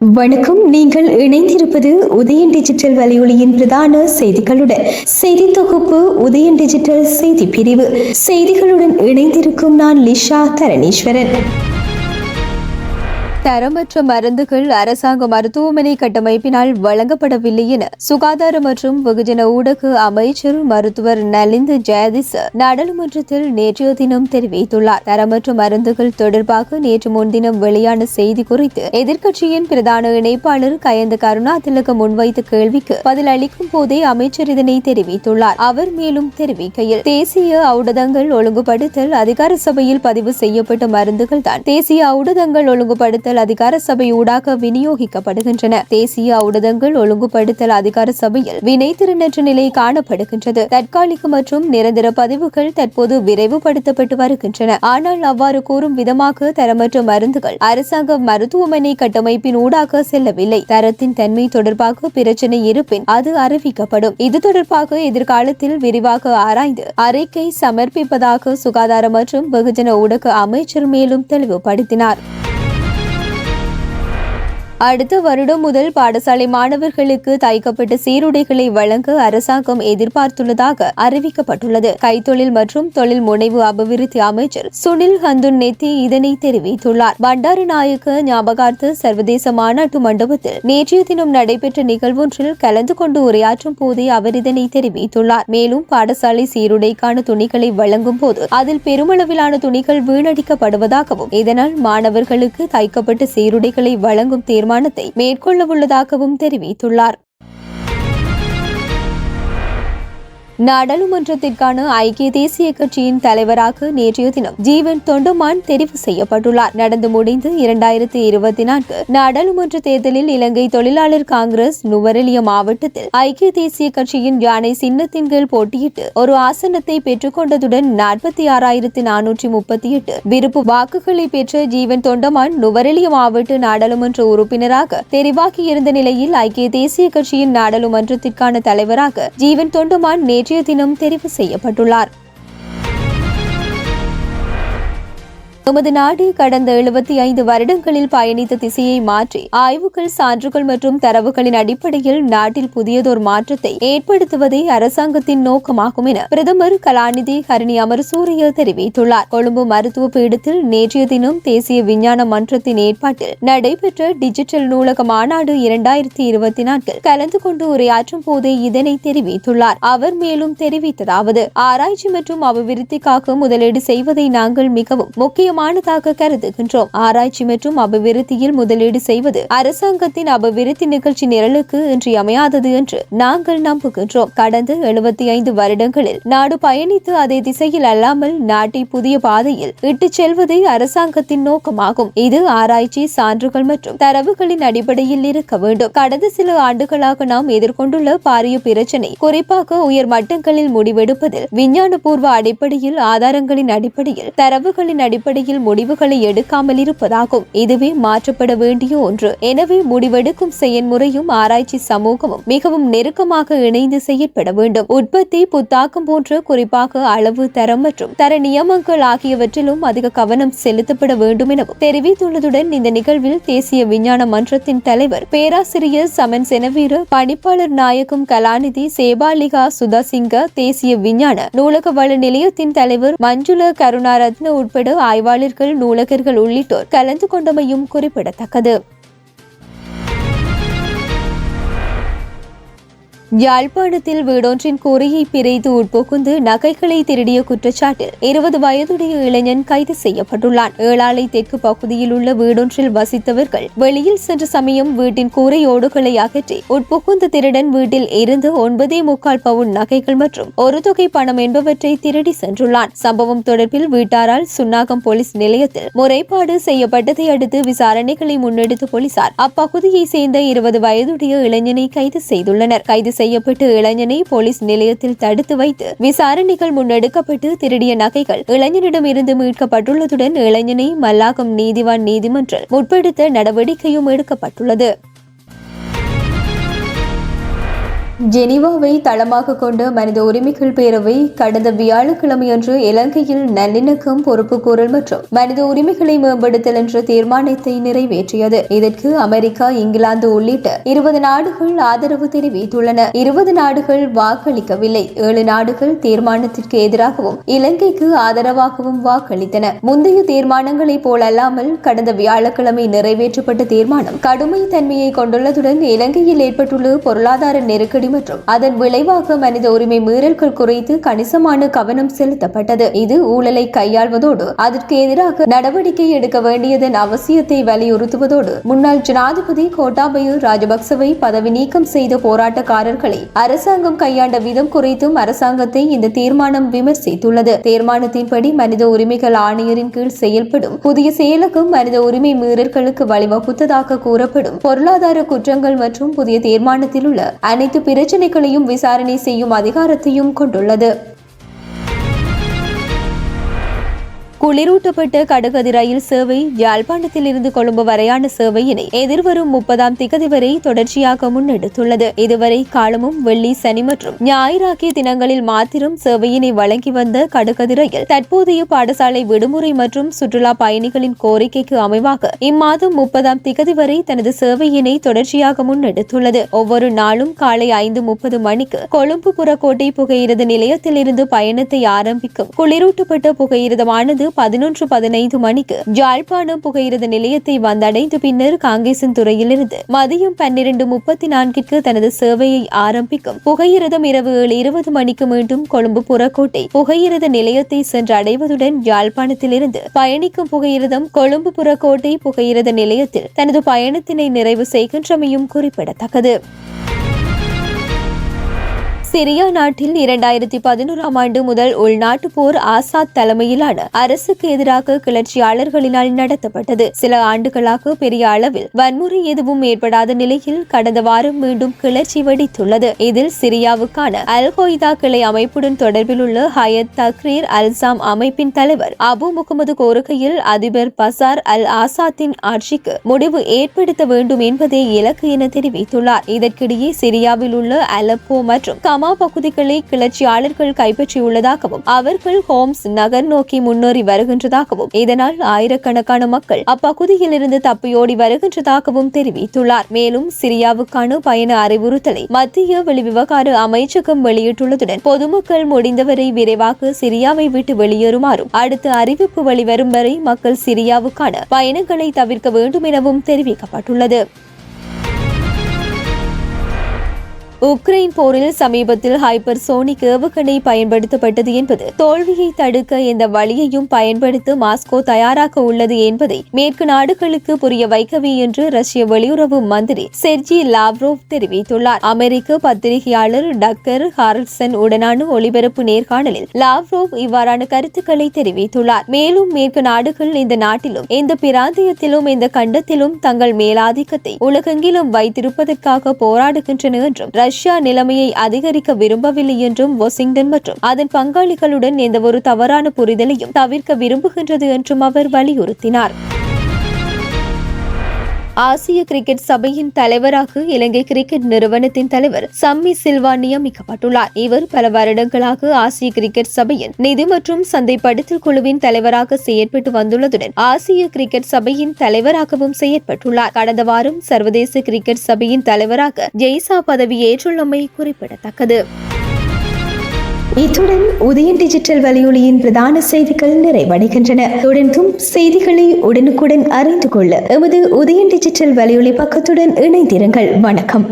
வணக்கம். நீங்கள் இணைந்திருப்பது உதயன் டிஜிட்டல் வலையொலியின் பிரதான செய்திகளுடன். செய்தி தொகுப்பு உதயன் டிஜிட்டல் செய்தி பிரிவு. செய்திகளுடன் இணைந்திருக்கும் நான் லிஷா தரணீஸ்வரன். தரமற்ற மருந்துகள் அரசாங்க மருத்துவமனை கட்டமைப்பினால் வழங்கப்படவில்லை என சுகாதார மற்றும் வெகுஜன ஊடக அமைச்சர் மருத்துவர் நலிந்து ஜெயதிச நாடாளுமன்றத்தில் நேற்றைய தினம் தெரிவித்துள்ளார். தரமற்ற மருந்துகள் தொடர்பாக நேற்று முன்தினம் வெளியான செய்தி குறித்து எதிர்க்கட்சியின் பிரதான இணைப்பாளர் கயந்த கருணாதிலக முன்வைத்த கேள்விக்கு பதில் அளிக்கும் போதே அமைச்சர் இதனை தெரிவித்துள்ளார். அவர் மேலும் தெரிவிக்கையில், தேசிய ஊடகங்கள் ஒழுங்குபடுத்தல் அதிகார சபையில் பதிவு செய்யப்பட்ட மருந்துகள் தான் தேசிய ஊடகங்கள் ஒழுங்குபடுத்தல் அதிகார சபை ஊடாக விநியோகிக்கப்படுகின்றன. தேசிய ஊடகங்கள் ஒழுங்குபடுத்தல் அதிகார சபையில் வினைத்திறனற்ற நிலை காணப்படுகின்றது. தற்காலிக மற்றும் நிரந்தர பதிவுகள் தற்போது விரைவுபடுத்தப்பட்டு வருகின்றன. ஆனால் அவ்வாறு கூறும் விதமாக தரமற்ற மருந்துகள் அரசாங்க மருத்துவமனை கட்டமைப்பின் ஊடாக செல்லவில்லை. தரத்தின் தன்மை தொடர்பாக பிரச்சினை இருப்பின் அது அறிவிக்கப்படும். இது தொடர்பாக எதிர்காலத்தில் விரிவாக ஆராய்ந்து அறிக்கை சமர்ப்பிப்பதாக சுகாதார மற்றும் வெகுஜன ஊடக அமைச்சர் மேலும் தெளிவுபடுத்தினார். அடுத்த வருடம் முதல் பாடசாலை மாணவர்களுக்கு தைக்கப்பட்ட சீருடைகளை வழங்க அரசாங்கம் எதிர்பார்த்துள்ளதாக அறிவிக்கப்பட்டுள்ளது. கைத்தொழில் மற்றும் தொழில் முனைவு அபிவிருத்தி அமைச்சர் சுனில் ஹந்துன்னெத்தி இதனை தெரிவித்துள்ளார். பண்டாரநாயக்க ஞாபகார்த்த சர்வதேச மாநாட்டு மண்டபத்தில் நேற்றைய தினம் நடைபெற்ற நிகழ்வொன்றில் கலந்து கொண்டு உரையாற்றும் போதே அவர் இதனை தெரிவித்துள்ளார். மேலும் பாடசாலை சீருடைக்கான துணிகளை வழங்கும் போது அதில் பெருமளவிலான துணிகள் வீணடிக்கப்படுவதாகவும் இதனால் மாணவர்களுக்கு தைக்கப்பட்ட சீருடைகளை வழங்கும் தீர்மானத்தை மேற்கொள்ள உள்ளதாகவும் தெரிவித்துள்ளார். நாடாளுமன்றத்திற்கான ஐக்கிய தேசிய கட்சியின் தலைவராக நேற்றைய தினம் ஜீவன் தொண்டமான் தெரிவு செய்யப்பட்டுள்ளார். நடந்து முடிந்த 2024 நாடாளுமன்ற தேர்தலில் இலங்கை தொழிலாளர் காங்கிரஸ் நுவரெலியா மாவட்டத்தில் ஐக்கிய தேசிய கட்சியின் யானை சின்னத்தின் கீழ் போட்டியிட்டு ஒரு ஆசனத்தை பெற்றுக் கொண்டதுடன் 46,438 விருப்பு வாக்குகளை பெற்ற ஜீவன் தொண்டமான் நுவரெலியா மாவட்ட நாடாளுமன்ற உறுப்பினராக தெரிவாகியிருந்த நிலையில் ஐக்கிய தேசிய கட்சியின் நாடாளுமன்றத்திற்கான தலைவராக ஜீவன் தொண்டமான் நேற்றைய தினம் தெரிவு செய்யப்பட்டுள்ளார். நமது நாடு கடந்த 75 வருடங்களில் பயணித்த திசையை மாற்றி ஆய்வுகள், சான்றுகள் மற்றும் தரவுகளின் அடிப்படையில் நாட்டில் புதியதோர் மாற்றத்தை ஏற்படுத்துவதே அரசாங்கத்தின் நோக்கமாகும் என பிரதமர் கலாநிதி ஹரணி அமரசூரிய தெரிவித்துள்ளார். கொழும்பு மருத்துவ பீடத்தில் நேற்றைய தினம் தேசிய விஞ்ஞான மன்றத்தின் ஏற்பாட்டில் நடைபெற்ற டிஜிட்டல் நூலக மாநாடு 2024 கலந்து கொண்டு உரையாற்றும் போதே இதனை தெரிவித்துள்ளார். அவர் மேலும் தெரிவித்ததாவது, ஆராய்ச்சி மற்றும் அபிவிருத்திக்காக முதலீடு செய்வதை நாங்கள் மிகவும் முக்கியமாக கருதுகின்றோம். ஆராய்ச்சி மற்றும் அபிவிருத்தியில் முதலீடு செய்வது அரசாங்கத்தின் அபிவிருத்தி நிகழ்ச்சி நிரலுக்கு இன்றியமையாதது என்று நாங்கள் நம்புகின்றோம். கடந்த 75 வருடங்களில் நாடு பயணித்து அதே திசையில் அல்லாமல் நாட்டை புதிய பாதையில் இட்டுச் செல்வதே அரசாங்கத்தின் நோக்கமாகும். இது ஆராய்ச்சி, சான்றுகள் மற்றும் தரவுகளின் அடிப்படையில் இருக்க வேண்டும். கடந்த சில ஆண்டுகளாக நாம் எதிர்கொண்டுள்ள பாரிய பிரச்சினை குறிப்பாக உயர் மட்டங்களில் முடிவெடுப்பதில் விஞ்ஞானபூர்வ அடிப்படையில், ஆதாரங்களின் அடிப்படையில், தரவுகளின் அடிப்படையில் முடிவுகளை எடுக்காமல் இருப்பதாகும். இதுவே மாற்றப்பட வேண்டிய ஒன்று. எனவே முடிவெடுக்கும் செயல்முறையும் ஆராய்ச்சி சமூகமும் மிகவும் நெருக்கமாக இணைந்து செயற்பட வேண்டும். உற்பத்தி, புத்தாக்கம் போன்ற குறிப்பாக அளவு, தரம் மற்றும் தர நியமங்கள் ஆகியவற்றிலும் அதிக கவனம் செலுத்தப்பட வேண்டும் எனவும் தெரிவித்துள்ளதுடன் இந்த நிகழ்வில் தேசிய விஞ்ஞான மன்றத்தின் தலைவர் பேராசிரியர் சமன் செனவீர, பணிப்பாளர் நாயகம் கலாநிதி சேபாலிகா சுதாசிங்க, தேசிய விஞ்ஞான நூலக வள நிலையத்தின் தலைவர் மஞ்சுள கருணாரத்ன உட்பட ஆய்வாளர்கள், நூலகர்கள் உள்ளிட்டோர் கலந்து கொண்டமையும் குறிப்பிடத்தக்கது. யாழ்ப்பாணத்தில் வீடொன்றின் கூரையை பிரித்து உட்புகுந்து நகைகளை திருடிய குற்றச்சாட்டில் 20 வயதுடைய இளைஞன் கைது செய்யப்பட்டுள்ளான். ஏழாலை தெற்கு பகுதியில் உள்ள வீடொன்றில் வசித்தவர்கள் வெளியில் சென்ற சமயம் வீட்டின் கூரையோடுகளை அகற்றி உட்புகுந்த திருடன் வீட்டில் இருந்து 9.25 பவுன் நகைகள் மற்றும் ஒரு தொகை பணம் என்பவற்றை திருடி சென்றுள்ளான். சம்பவம் தொடர்பில் வீட்டாரால் சுன்னாகம் போலீஸ் நிலையத்தில் முறைப்பாடு செய்யப்பட்டதை அடுத்து விசாரணைகளை முன்னெடுத்த போலீசார் அப்பகுதியை சேர்ந்த 20 வயதுடைய இளைஞனை கைது செய்துள்ளனர். கைது செய்யப்பட்ட இளைஞனை போலீஸ் நிலையத்தில் தடுத்து வைத்து விசாரணைகள் முன்னெடுக்கப்பட்டு திருடிய நகைகள் இளைஞனிடம் இருந்து மீட்கப்பட்டுள்ளதுடன் இளைஞனை மல்லாகம் நீதிவான் நீதிமன்றில் முற்படுத்த நடவடிக்கையும் எடுக்கப்பட்டுள்ளது. ஜெனீவாவை தளமாக கொண்ட மனித உரிமைகள் பேரவை கடந்த வியாழக்கிழமையன்று இலங்கையில் நல்லிணக்கம், பொறுப்புக்கூறல் மற்றும் மனித உரிமைகளை மேம்படுத்தல் என்ற தீர்மானத்தை நிறைவேற்றியது. இதற்கு அமெரிக்கா, இங்கிலாந்து உள்ளிட்ட 20 நாடுகள் ஆதரவு தெரிவித்துள்ளன. 20 நாடுகள் வாக்களிக்கவில்லை. 7 நாடுகள் தீர்மானத்திற்கு எதிராகவும் இலங்கைக்கு ஆதரவாகவும் வாக்களித்தன. முந்தைய தீர்மானங்களைப் போலல்லாமல் கடந்த வியாழக்கிழமை நிறைவேற்றப்பட்ட தீர்மானம் கடுமை தன்மையை கொண்டுள்ளதுடன் இலங்கையில் ஏற்பட்டுள்ள பொருளாதார நெருக்கடி மற்றும் அதன் விளைவாக மனித உரிமை மீறல்கள் குறித்து கணிசமான கவனம் செலுத்தப்பட்டது. இது ஊழலை கையாள்வதோடு அதற்கு எதிராக நடவடிக்கை எடுக்க வேண்டியதன் அவசியத்தை வலியுறுத்துவதோடு முன்னாள் ஜனாதிபதி கோட்டாபய ராஜபக்சவை பதவி நீக்கம் செய்த போராட்டக்காரர்களை அரசாங்கம் கையாண்ட விதம் குறித்தும் அரசாங்கத்தை இந்த தீர்மானம் விமர்சித்துள்ளது. தீர்மானத்தின்படி மனித உரிமைகள் ஆணையரின் கீழ் செயல்படும் புதிய செயலகம் மனித உரிமை மீறல்களுக்கு வழிவகுத்ததாக கூறப்படும் பொருளாதார குற்றங்கள் மற்றும் புதிய தீர்மானத்தில் உள்ள அனைத்து பிரச்சினைகளையும் விசாரணை செய்யும் அதிகாரத்தையும் கொண்டுள்ளது. குளிரூட்டப்பட்ட கடகதி ரயில் சேவை யாழ்ப்பாணத்தில் இருந்து கொழும்பு வரையான சேவையினை எதிர்வரும் 30ஆம் திகதி வரை தொடர்ச்சியாக முன்னெடுத்துள்ளது. இதுவரை காலமும் வெள்ளி, சனி மற்றும் ஞாயிறு ஆகிய தினங்களில் மாத்திரம் சேவையினை வழங்கி வந்த கடகதி ரயில் தற்போதைய பாடசாலை விடுமுறை மற்றும் சுற்றுலா பயணிகளின் கோரிக்கைக்கு அமைவாக இம்மாதம் 30ஆம் திகதி வரை தனது சேவையினை தொடர்ச்சியாக முன்னெடுத்துள்ளது. ஒவ்வொரு நாளும் காலை 5:30 மணிக்கு கொழும்பு புறக்கோட்டை புகையிரத நிலையத்தில் இருந்து பயணத்தை ஆரம்பிக்கும் குளிரூட்டப்பட்ட புகையிரதமானது 11:15 மணிக்கு யாழ்ப்பாணம் புகையிரத நிலையத்தை வந்தடைந்து பின்னர் காங்கேசன்துறையிலிருந்து மதியம் 12:34 தனது சேவையை ஆரம்பிக்கும் புகையிரதம் இரவு 7:20 மணிக்கு மீண்டும் கொழும்பு புறக்கோட்டை புகையிரத நிலையத்தை சென்று அடைவதுடன் யாழ்ப்பாணத்திலிருந்து பயணிக்கும் புகையிரதம் கொழும்பு புறக்கோட்டை புகையிரத நிலையத்தில் தனது பயணத்தினை நிறைவு செய்கின்றமையும் குறிப்பிடத்தக்கது. சிரியா நாட்டில் 2011ஆம் ஆண்டு முதல் உள்நாட்டு போர் ஆசாத் தலைமையிலான அரசுக்கு எதிராக கிளர்ச்சியாளர்களினால் நடத்தப்பட்டது. சில ஆண்டுகளாக பெரிய அளவில் வன்முறை எதுவும் ஏற்படாத நிலையில் கடந்த வாரம் மீண்டும் கிளர்ச்சி வெடித்துள்ளது. இதில் சிரியாவுக்கான அல் கொய்தா கிளை அமைப்புடன் தொடர்பில் உள்ள ஹயத் தக்ரீர் அல்சாம் அமைப்பின் தலைவர் அபு முகமது கோருகையில் அதிபர் பசார் அல் ஆசாத்தின் ஆட்சிக்கு முடிவு ஏற்படுத்த வேண்டும் என்பதே இலக்கு என தெரிவித்துள்ளார். இதற்கிடையே சிரியாவில் உள்ள அலப்போ மற்றும் கமா பகுதிகளை கிளர்ச்சியாளர்கள் கைப்பற்றியுள்ளதாகவும் அவர்கள் ஹோம்ஸ் நகர் நோக்கி முன்னேறி வருகின்றதாகவும் இதனால் ஆயிரக்கணக்கான மக்கள் அப்பகுதியில் இருந்து தப்பியோடி வருகின்றதாகவும் தெரிவித்துள்ளார். மேலும் சிரியாவுக்கான பயண அறிவுறுத்தலை மத்திய வெளிவிவகார அமைச்சகம் வெளியிட்டுள்ளதுடன் பொதுமக்கள் முடிந்தவரை விரைவாக சிரியாவை விட்டு வெளியேறுமாறும் அடுத்த அறிவிப்பு வெளிவரும் வரை மக்கள் சிரியாவுக்கான பயணங்களை தவிர்க்க வேண்டும் எனவும் தெரிவிக்கப்பட்டுள்ளது. உக்ரைன் போரில் சமீபத்தில் ஹைப்பர்சோனிக் ஏவுகணை பயன்படுத்தப்பட்டது என்பது தோல்வியை தடுக்க எந்த வழியையும் பயன்படுத்த மாஸ்கோ தயாராக உள்ளது என்பதை மேற்கு நாடுகளுக்கு புரிய வைக்கவே என்று ரஷ்ய வெளியுறவு மந்திரி செர்ஜி லாவ்ரோவ் தெரிவித்துள்ளார். அமெரிக்க பத்திரிகையாளர் டக்கர் ஹார்ல்சன் உடனான ஒளிபரப்பு நேர்காணலில் லாவ்ரோவ் இவ்வாறான கருத்துக்களை தெரிவித்துள்ளார். மேலும் மேற்கு நாடுகள் இந்த நாட்டிலும் இந்த பிராந்தியத்திலும் இந்த கண்டத்திலும் தங்கள் மேலாதிக்கத்தை உலகெங்கிலும் வைத்திருப்பதற்காக போராடுகின்றன என்றும் ரஷ்யா நிலைமையை அதிகரிக்க விரும்பவில்லை என்றும் வாஷிங்டன் மற்றும் அதன் பங்காளிகளுடன் எந்தவொரு தவறான புரிதலையும் தவிர்க்க விரும்புகின்றது என்றும் அவர் வலியுறுத்தினார். ஆசிய கிரிக்கெட் சபையின் தலைவராக இலங்கை கிரிக்கெட் நிறுவனத்தின் தலைவர் சம்மி சில்வா நியமிக்கப்பட்டுள்ளார். இவர் பல வருடங்களாக ஆசிய கிரிக்கெட் சபையின் நிதி மற்றும் சந்தைப்படுத்தல் குழுவின் தலைவராக செயற்பட்டு வந்துள்ளதுடன் ஆசிய கிரிக்கெட் சபையின் தலைவராகவும் செயற்பட்டுள்ளார். கடந்த வாரம் சர்வதேச கிரிக்கெட் சபையின் தலைவராக ஜெய்சா பதவி ஏற்றுள்ளமை குறிப்பிடத்தக்கது. இத்துடன் உதயன் டிஜிட்டல் வலையொலியின் பிரதான செய்திகள் நிறைவடைகின்றன. தொடர்ந்தும் செய்திகளை உடனுக்குடன் அறிந்து கொள்ள எமது உதயன் டிஜிட்டல் வலையொலி பக்கத்துடன் இணைந்திருங்கள். வணக்கம்.